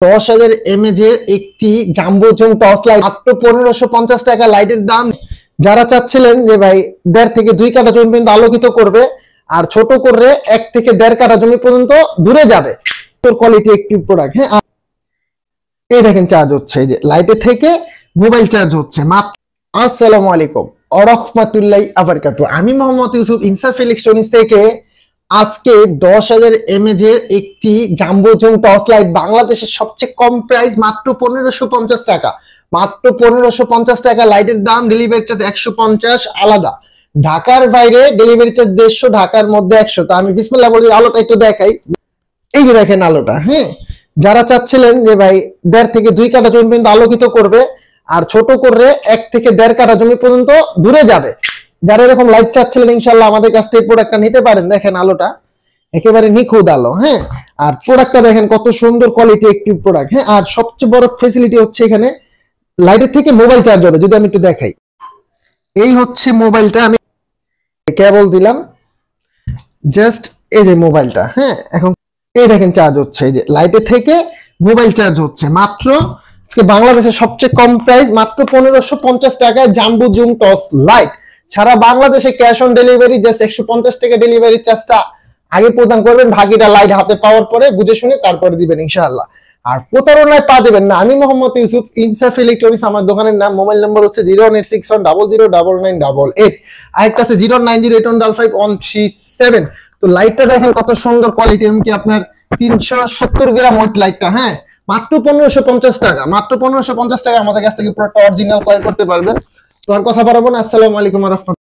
10,000 mAh এর একটি jumbo zoom torch light মাত্র 1550 টাকা। লাইটের দাম যারা চাচ্ছিলেন যে ভাই 1.5 থেকে 2 কাঠা জমি পর্যন্ত আলোকিত করবে আর ছোট করে 1 থেকে 1.5 কাঠা জমি পর্যন্ত দূরে যাবে, তোর কোয়ালিটি একটি প্রোডাক্ট। হ্যাঁ, এই দেখেন চার্জ হচ্ছে, এই যে লাইটের থেকে মোবাইল চার্জ হচ্ছে মাত্র। আসসালামু আলাইকুম ওয়া রাহমাতুল্লাহি ওয়া বারাকাতুহু। আমি মোহাম্মদ ইউসুফ ইনসাফ ইলেকট্রনিক্স থেকে আজকে 10,000 mAh এর একটি জাম্বো জুম টর্চ লাইট, বাংলাদেশের সবচেয়ে কম প্রাইস মাত্র 1550 টাকা। মাত্র 1550 টাকা লাইটের দাম। ডেলিভারি চার্জ 150 আলাদা। ঢাকার বাইরে ডেলিভারি চার্জ 150, ঢাকার মধ্যে 100। তো আমি বিসমিল্লাহ বলে আলোটা একটু দেখাই। এই যে দেখেন আলোটা। হ্যাঁ, যারা চাচ্ছিলেন যে ভাই 1.5 থেকে 2 কাঠা জমি পর্যন্ত আলোকিত করবে আর ছোট করে 1 থেকে 1.5 কাঠা জমি পর্যন্ত দূরে যাবে, যারা এরকম লাইট চাচ্ছিলেন ইনশাআল্লাহ আমাদের কাছ থেকে প্রোডাক্টটা নিতে পারেন। দেখেন আলোটা একেবারে নিখুঁত আলো। হ্যাঁ, আর প্রোডাক্টটা দেখেন কত সুন্দর কোয়ালিটি একটি প্রোডাক্ট। হ্যাঁ, আর সবচেয়ে বড় ফ্যাসিলিটি হচ্ছে এখানে লাইটের থেকে মোবাইল চার্জ হবে। যদি আমি একটু দেখাই, এই হচ্ছে মোবাইলটা, আমি কেবল দিলাম জাস্ট, এই যে মোবাইলটা। হ্যাঁ, এখন এই দেখেন চার্জ হচ্ছে, এই যে লাইটের থেকে মোবাইল চার্জ হচ্ছে মাত্র। আজকে বাংলাদেশের সবচেয়ে কম প্রাইস মাত্র 1550 টাকায় জাম্বো জুম টর্চ লাইট। সারা বাংলাদেশে ক্যাশ অন ডেলিভারি, জাস্ট 150 টাকা ডেলিভারি চার্জটা আগে প্রদান করবেন, বাকিটা লাইট হাতে পাওয়ার পরে বুঝে শুনে তারপরে দিবেন ইনশাআল্লাহ। আর প্রতারণায় পা দেবেন না। আমি মোহাম্মদ ইউসুফ, ইনসাফ ইলেকট্রনিক্স আমার দোকানের নাম। মোবাইল নম্বর হচ্ছে 01861009988। আরেকটা আছে 09081555137। তো লাইটটা দেখেন কত সুন্দর কোয়ালিটি, এমনকি আপনার 370 গ্রাম ওয়েট লাইটটা। হ্যাঁ, মাত্র 1550 টাকা। মাত্র 1550 টাকা আমাদের কাছ থেকে পুরোটা অরিজিনাল ক্রয় করতে পারবেন। তো আর কথা বাড়াবো না। আসসালামু আলাইকুম ওয়া রাহমাতুল্লাহ।